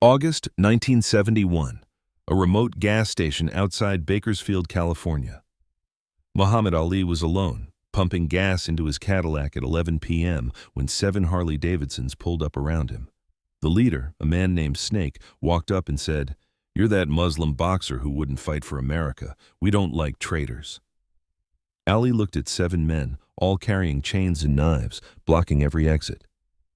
August 1971, a remote gas station outside Bakersfield, California. Muhammad Ali was alone, pumping gas into his Cadillac at 11 p.m. when 7 Harley-Davidsons pulled up around him. The leader, a man named Snake, walked up and said, "You're that Muslim boxer who wouldn't fight for America. We don't like traitors." Ali looked at 7 men, all carrying chains and knives, blocking every exit.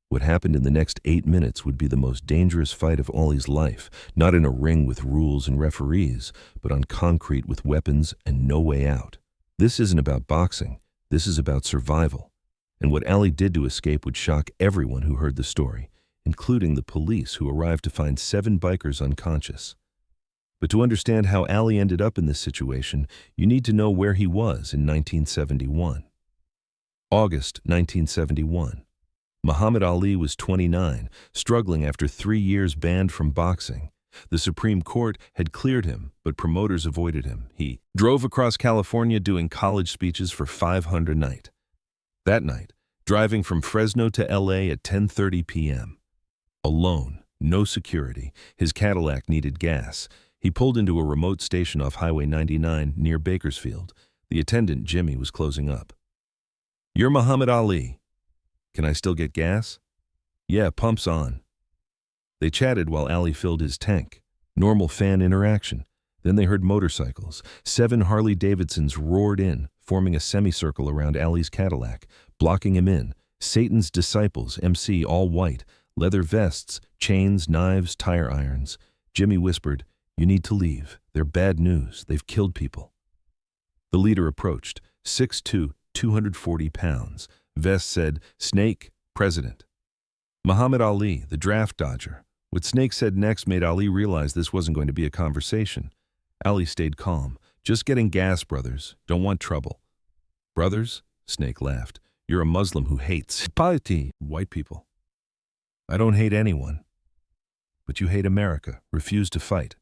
What happened in the next 8 minutes would be the most dangerous fight of Ali's life, not in a ring with rules and referees, but on concrete with weapons and no way out. This isn't about boxing. This is about survival. And what Ali did to escape would shock everyone who heard the story, including the police who arrived to find 7 bikers unconscious. But to understand how Ali ended up in this situation, you need to know where he was in 1971. August 1971. Muhammad Ali was 29, struggling after 3 years banned from boxing. The Supreme Court had cleared him, but promoters avoided him. He drove across California doing college speeches for $500 a night. That night, driving from Fresno to LA at 10:30 p.m. Alone, no security, his Cadillac needed gas. He pulled into a remote station off Highway 99 near Bakersfield. The attendant, Jimmy, was closing up. "You're Muhammad Ali. Can I still get gas?" "Yeah, pump's on." They chatted while Ali filled his tank. Normal fan interaction. Then they heard motorcycles. 7 Harley-Davidsons roared in, forming a semicircle around Ali's Cadillac, blocking him in. Satan's disciples, MC, all white, leather vests, chains, knives, tire irons. Jimmy whispered, "You need to leave. They're bad news. They've killed people." The leader approached, 6'2", 240 pounds. Vest said, "Snake, President." Muhammad Ali, the draft dodger. What Snake said next made Ali realize this wasn't going to be a conversation. Ali stayed calm. "Just getting gas, brothers. Don't want trouble." "Brothers?" Snake laughed. "You're a Muslim who hates white people." "I don't hate anyone." "But you hate America, refuse to fight."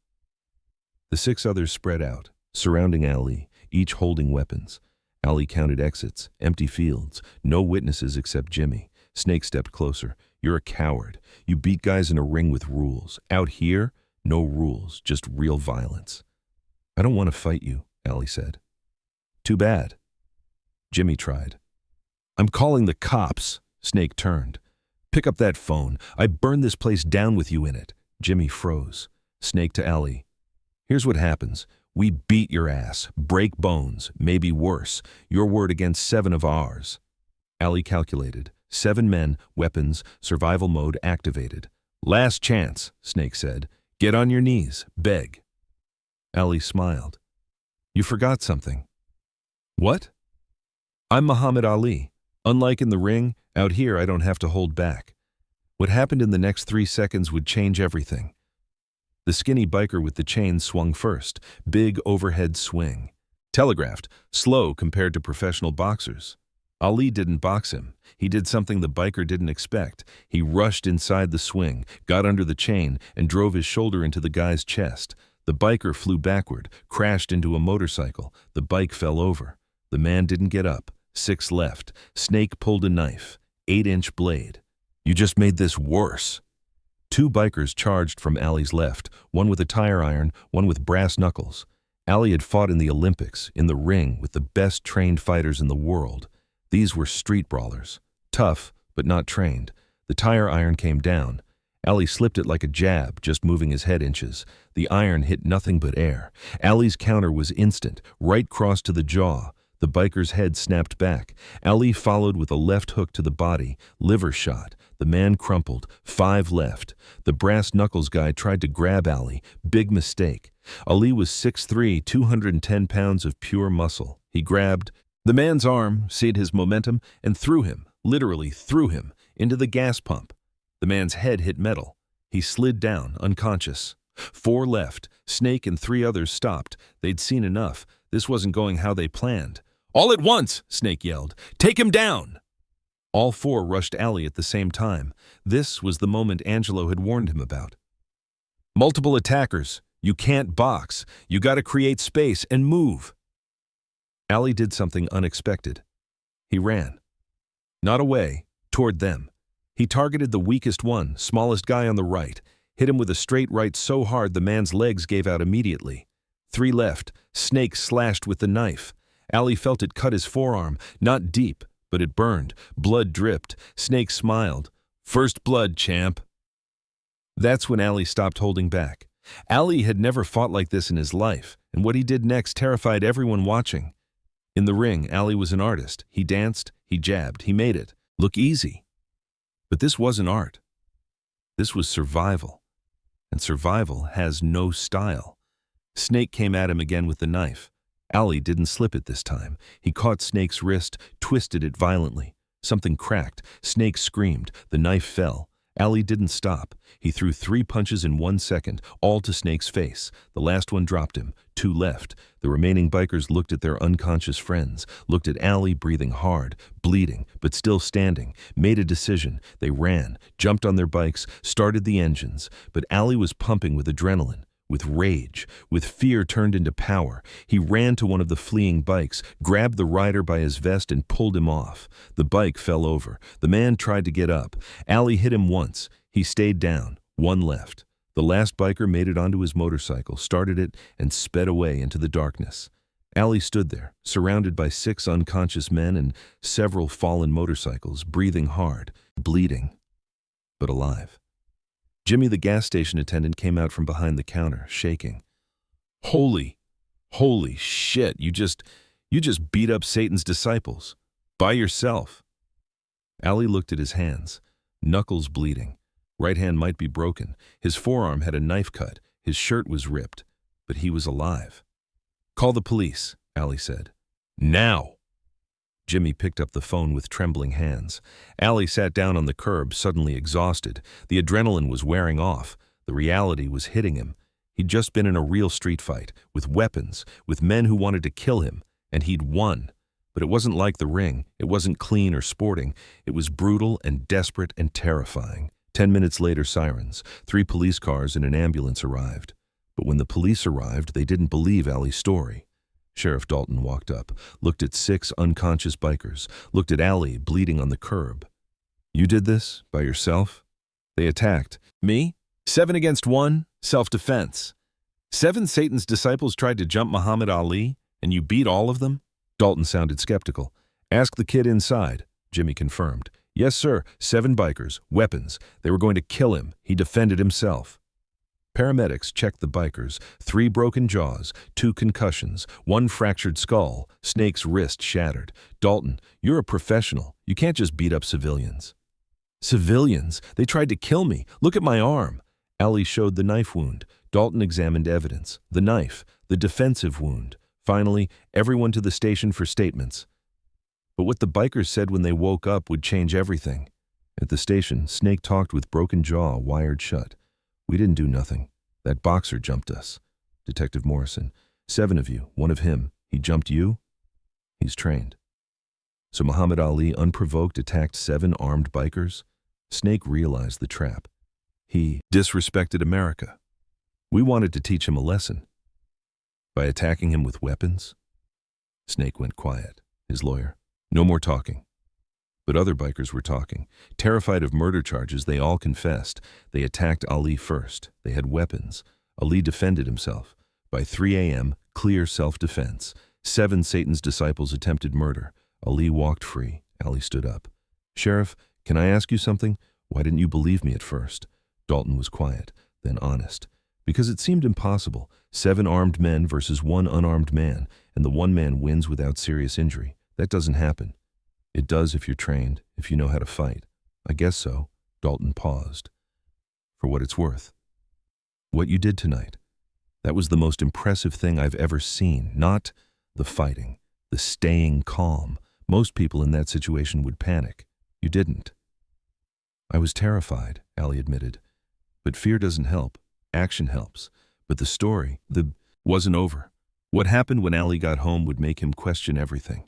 The 6 others spread out, surrounding Ali, each holding weapons. Ali counted exits, empty fields, no witnesses except Jimmy. Snake stepped closer. "You're a coward. You beat guys in a ring with rules. Out here, no rules, just real violence." "I don't want to fight you," Ali said. "Too bad." Jimmy tried. "I'm calling the cops." Snake turned. "Pick up that phone. I burned this place down with you in it." Jimmy froze. Snake to Ali. "Here's what happens. We beat your ass, break bones, maybe worse. Your word against 7 of ours." Ali calculated. 7 men, weapons, survival mode activated. "Last chance," Snake said. "Get on your knees, beg." Ali smiled. "You forgot something." "What?" "I'm Muhammad Ali. Unlike in the ring, out here I don't have to hold back." What happened in the next 3 seconds would change everything. The skinny biker with the chain swung first, big overhead swing. Telegraphed, slow compared to professional boxers. Ali didn't box him. He did something the biker didn't expect. He rushed inside the swing, got under the chain, and drove his shoulder into the guy's chest. The biker flew backward, crashed into a motorcycle. The bike fell over. The man didn't get up. 6 left. Snake pulled a knife. 8-inch blade. "You just made this worse." 2 bikers charged from Ali's left, one with a tire iron, one with brass knuckles. Ali had fought in the Olympics, in the ring, with the best trained fighters in the world. These were street brawlers. Tough, but not trained. The tire iron came down. Ali slipped it like a jab, just moving his head inches. The iron hit nothing but air. Ali's counter was instant, right cross to the jaw. The biker's head snapped back. Ali followed with a left hook to the body, liver shot. The man crumpled. 5 left. The brass knuckles guy tried to grab Ali. Big mistake. Ali was 6'3", 210 pounds of pure muscle. He grabbed the man's arm, seized his momentum, and threw him, literally threw him, into the gas pump. The man's head hit metal. He slid down, unconscious. 4 left. Snake and 3 others stopped. They'd seen enough. This wasn't going how they planned. "All at once!" Snake yelled. "Take him down!" All 4 rushed Ali at the same time. This was the moment Angelo had warned him about. "Multiple attackers. You can't box. You gotta create space and move." Ali did something unexpected. He ran. Not away, toward them. He targeted the weakest one, smallest guy on the right. Hit him with a straight right so hard the man's legs gave out immediately. 3 left. Snake slashed with the knife. Ali felt it cut his forearm, not deep, but it burned. Blood dripped. Snake smiled. "First blood, champ." That's when Ali stopped holding back. Ali had never fought like this in his life, and what he did next terrified everyone watching. In the ring, Ali was an artist. He danced, he jabbed, he made it look easy. But this wasn't art. This was survival. And survival has no style. Snake came at him again with the knife. Ali didn't slip it this time. He caught Snake's wrist, twisted it violently. Something cracked. Snake screamed. The knife fell. Ali didn't stop. He threw 3 punches in 1 second, all to Snake's face. The last one dropped him. 2 left. The remaining bikers looked at their unconscious friends, looked at Ali breathing hard, bleeding, but still standing, made a decision. They ran, jumped on their bikes, started the engines. But Ali was pumping with adrenaline, with rage, with fear turned into power. He ran to one of the fleeing bikes, grabbed the rider by his vest and pulled him off. The bike fell over. The man tried to get up. Ali hit him once. He stayed down. 1 left. The last biker made it onto his motorcycle, started it, and sped away into the darkness. Ali stood there, surrounded by 6 unconscious men and several fallen motorcycles, breathing hard, bleeding, but alive. Jimmy, the gas station attendant, came out from behind the counter, shaking. Holy shit, you just beat up Satan's disciples. By yourself." Ali looked at his hands, knuckles bleeding. Right hand might be broken. His forearm had a knife cut. His shirt was ripped, but he was alive. "Call the police," Ali said. "Now." Jimmy picked up the phone with trembling hands. Ali sat down on the curb, suddenly exhausted. The adrenaline was wearing off. The reality was hitting him. He'd just been in a real street fight, with weapons, with men who wanted to kill him, and he'd won. But it wasn't like the ring. It wasn't clean or sporting. It was brutal and desperate and terrifying. 10 minutes later, sirens. 3 police cars and an ambulance arrived. But when the police arrived, they didn't believe Ali's story. Sheriff Dalton walked up, looked at 6 unconscious bikers, looked at Ali bleeding on the curb. "You did this? By yourself?" "They attacked." "Me? 7 against 1? Self-defense. 7 Satan's disciples tried to jump Muhammad Ali, and you beat all of them?" Dalton sounded skeptical. "Ask the kid inside," Jimmy confirmed. "Yes, sir. 7 bikers, weapons. They were going to kill him. He defended himself." Paramedics checked the bikers. 3 broken jaws, 2 concussions, 1 fractured skull, Snake's wrist shattered. "Dalton, you're a professional. You can't just beat up civilians." "Civilians? They tried to kill me. Look at my arm." Ali showed the knife wound. Dalton examined evidence. The knife, the defensive wound. Finally, everyone to the station for statements. But what the bikers said when they woke up would change everything. At the station, Snake talked with broken jaw wired shut. "We didn't do nothing. That boxer jumped us." Detective Morrison. 7 of you, 1 of him. He jumped you? He's trained. So Muhammad Ali, unprovoked, attacked 7 armed bikers? Snake realized the trap. He disrespected America. We wanted to teach him a lesson. By attacking him with weapons? Snake went quiet. His lawyer. "No more talking." But other bikers were talking. Terrified of murder charges, they all confessed. They attacked Ali first. They had weapons. Ali defended himself. By 3 a.m., clear self-defense. 7 Satan's disciples attempted murder. Ali walked free. Ali stood up. "Sheriff, can I ask you something? Why didn't you believe me at first?" Dalton was quiet, then honest. "Because it seemed impossible. 7 armed men versus 1 unarmed man, and the 1 man wins without serious injury. That doesn't happen." "It does if you're trained, if you know how to fight." "I guess so." Dalton paused. "For what it's worth. What you did tonight, that was the most impressive thing I've ever seen. Not the fighting, the staying calm. Most people in that situation would panic. You didn't." "I was terrified," Ali admitted. "But fear doesn't help. Action helps. But the story, wasn't over. What happened when Ali got home would make him question everything."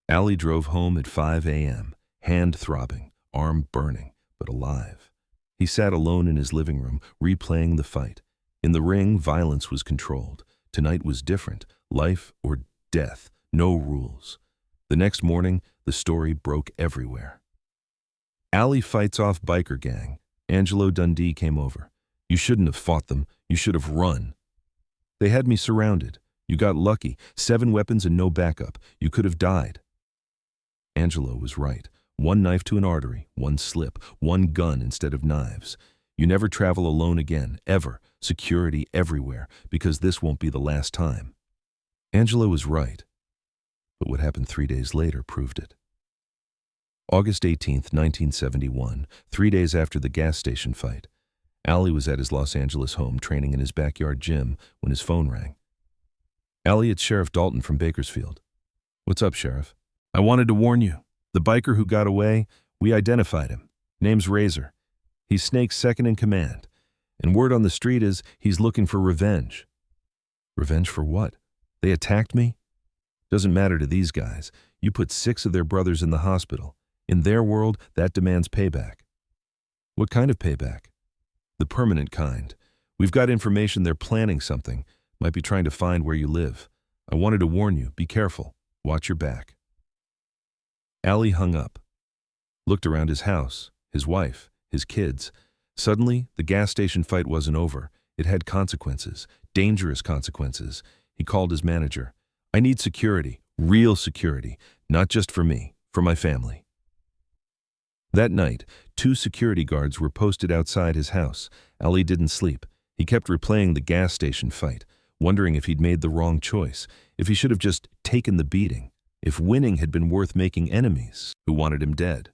Ali drove home at 5 a.m., hand throbbing, arm burning, but alive. He sat alone in his living room, replaying the fight. In the ring, violence was controlled. Tonight was different. Life or death, no rules. The next morning, the story broke everywhere. Ali fights off biker gang. Angelo Dundee came over. You shouldn't have fought them. You should have run. They had me surrounded. You got lucky. 7 weapons and no backup. You could have died. Angelo was right. 1 knife to an artery, 1 slip, 1 gun instead of knives. You never travel alone again, ever. Security everywhere, because this won't be the last time. Angelo was right. But what happened 3 days later proved it. August 18th, 1971, 3 days after the gas station fight. Ali was at his Los Angeles home training in his backyard gym when his phone rang. Ali, it's Sheriff Dalton from Bakersfield. What's up, Sheriff? I wanted to warn you. The biker who got away, we identified him. Name's Razor. He's Snake's second in command. And word on the street is he's looking for revenge. Revenge for what? They attacked me? Doesn't matter to these guys. You put 6 of their brothers in the hospital. In their world, that demands payback. What kind of payback? The permanent kind. We've got information they're planning something. Might be trying to find where you live. I wanted to warn you. Be careful. Watch your back. Ali hung up. Looked around his house, his wife, his kids. Suddenly, the gas station fight wasn't over. It had consequences. Dangerous consequences. He called his manager. I need security. Real security. Not just for me. For my family. That night, 2 security guards were posted outside his house. Ali didn't sleep. He kept replaying the gas station fight, wondering if he'd made the wrong choice, if he should have just taken the beating, if winning had been worth making enemies who wanted him dead.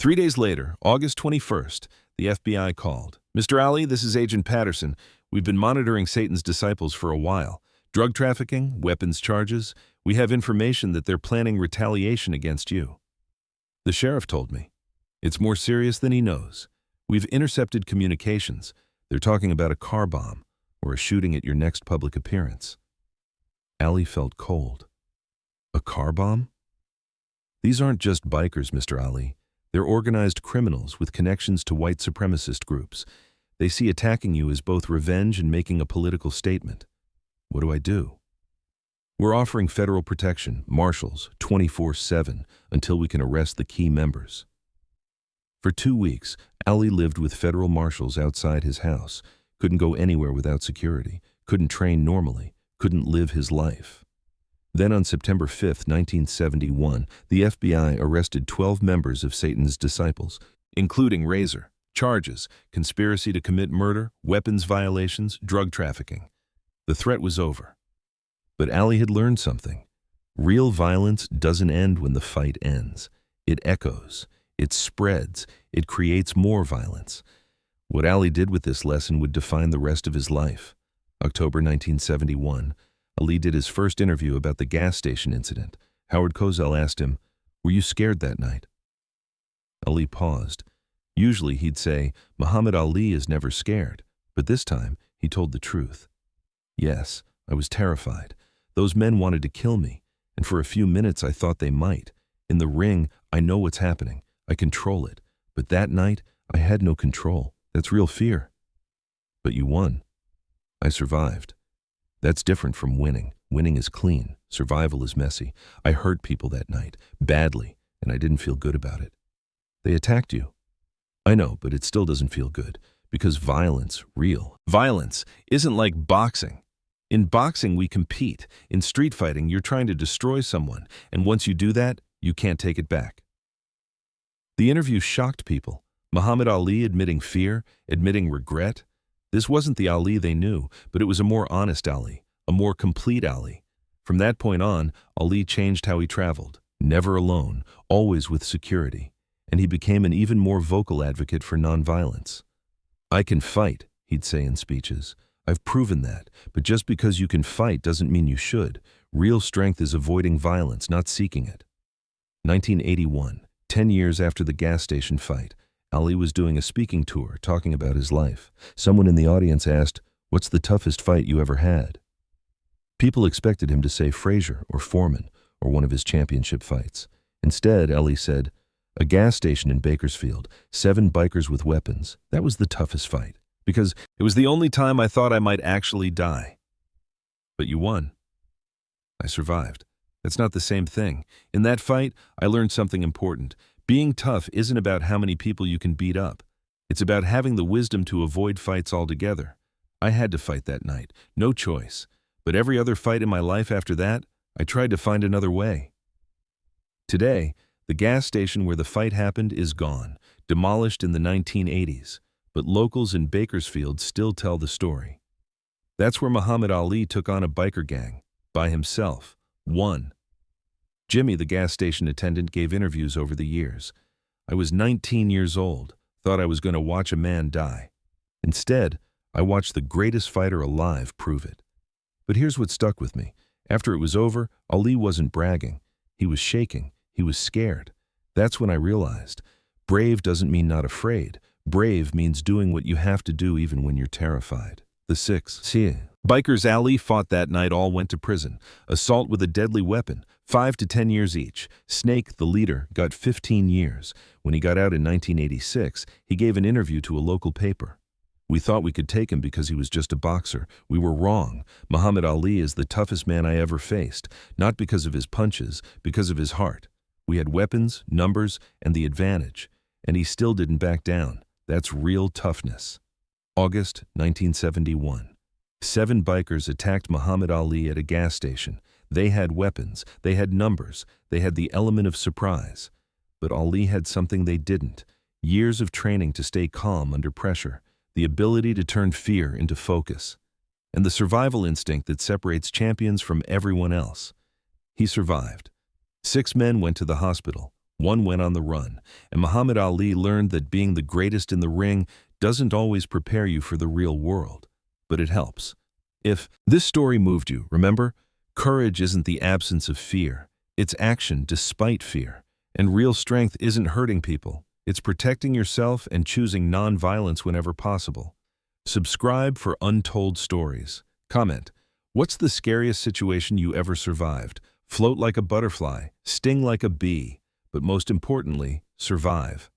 3 days later, August 21st, the FBI called. Mr. Ali, this is Agent Patterson. We've been monitoring Satan's disciples for a while. Drug trafficking, weapons charges. We have information that they're planning retaliation against you. The sheriff told me. It's more serious than he knows. We've intercepted communications. They're talking about a car bomb or a shooting at your next public appearance. Ali felt cold. A car bomb? These aren't just bikers, Mr. Ali. They're organized criminals with connections to white supremacist groups. They see attacking you as both revenge and making a political statement. What do I do? We're offering federal protection, marshals, 24/7, until we can arrest the key members. For 2 weeks, Ali lived with federal marshals outside his house, couldn't go anywhere without security, couldn't train normally, couldn't live his life. Then on September 5, 1971, the FBI arrested 12 members of Satan's disciples, including Razor. Charges: conspiracy to commit murder, weapons violations, drug trafficking. The threat was over. But Ali had learned something. Real violence doesn't end when the fight ends. It echoes. It spreads. It creates more violence. What Ali did with this lesson would define the rest of his life. October 1971, Ali did his first interview about the gas station incident. Howard Cosell asked him, "Were you scared that night?" Ali paused. Usually he'd say, "Muhammad Ali is never scared," but this time he told the truth. "Yes, I was terrified. Those men wanted to kill me, and for a few minutes I thought they might. In the ring, I know what's happening. I control it. But that night, I had no control. That's real fear." "But you won." "I survived." "That's different from winning. Winning is clean. Survival is messy. I hurt people that night, badly, and I didn't feel good about it." "They attacked you." "I know, but it still doesn't feel good, because violence, real violence, isn't like boxing. In boxing, we compete. In street fighting, you're trying to destroy someone, and once you do that, you can't take it back." The interview shocked people. Muhammad Ali admitting fear, admitting regret. This wasn't the Ali they knew, but it was a more honest Ali, a more complete Ali. From that point on, Ali changed how he traveled. Never alone, always with security. And he became an even more vocal advocate for nonviolence. "I can fight," he'd say in speeches. "I've proven that, but just because you can fight doesn't mean you should. Real strength is avoiding violence, not seeking it." 1981, 10 years after the gas station fight, Ali was doing a speaking tour talking about his life. Someone in the audience asked, "What's the toughest fight you ever had?" People expected him to say Frazier or Foreman or one of his championship fights. Instead, Ali said, "A gas station in Bakersfield, 7 bikers with weapons. That was the toughest fight, because it was the only time I thought I might actually die." "But you won." "I survived." "That's not the same thing. In that fight, I learned something important. Being tough isn't about how many people you can beat up. It's about having the wisdom to avoid fights altogether. I had to fight that night, no choice. But every other fight in my life after that, I tried to find another way. Today, the gas station where the fight happened is gone, demolished in the 1980s, but locals in Bakersfield still tell the story. That's where Muhammad Ali took on a biker gang, by himself, won. Jimmy, the gas station attendant, gave interviews over the years. I was 19 years old, thought I was going to watch a man die. Instead, I watched the greatest fighter alive prove it. But here's what stuck with me. After it was over, Ali wasn't bragging. He was shaking. He was scared. That's when I realized, brave doesn't mean not afraid. Brave means doing what you have to do even when you're terrified. The six. Bikers Ali fought that night all went to prison. Assault with a deadly weapon, 5 to 10 years each. Snake, the leader, got 15 years. When he got out in 1986, he gave an interview to a local paper. We thought we could take him because he was just a boxer. We were wrong. Muhammad Ali is the toughest man I ever faced, not because of his punches, because of his heart. We had weapons, numbers, and the advantage, and he still didn't back down. That's real toughness. August 1971. 7 bikers attacked Muhammad Ali at a gas station. They had weapons, they had numbers, they had the element of surprise. But Ali had something they didn't: years of training to stay calm under pressure, the ability to turn fear into focus, and the survival instinct that separates champions from everyone else. He survived. 6 men went to the hospital, 1 went on the run, and Muhammad Ali learned that being the greatest in the ring doesn't always prepare you for the real world, but it helps. If this story moved you, remember, courage isn't the absence of fear, it's action despite fear. And real strength isn't hurting people, it's protecting yourself and choosing non-violence whenever possible. Subscribe for untold stories. Comment, what's the scariest situation you ever survived? Float like a butterfly, sting like a bee, but most importantly, survive.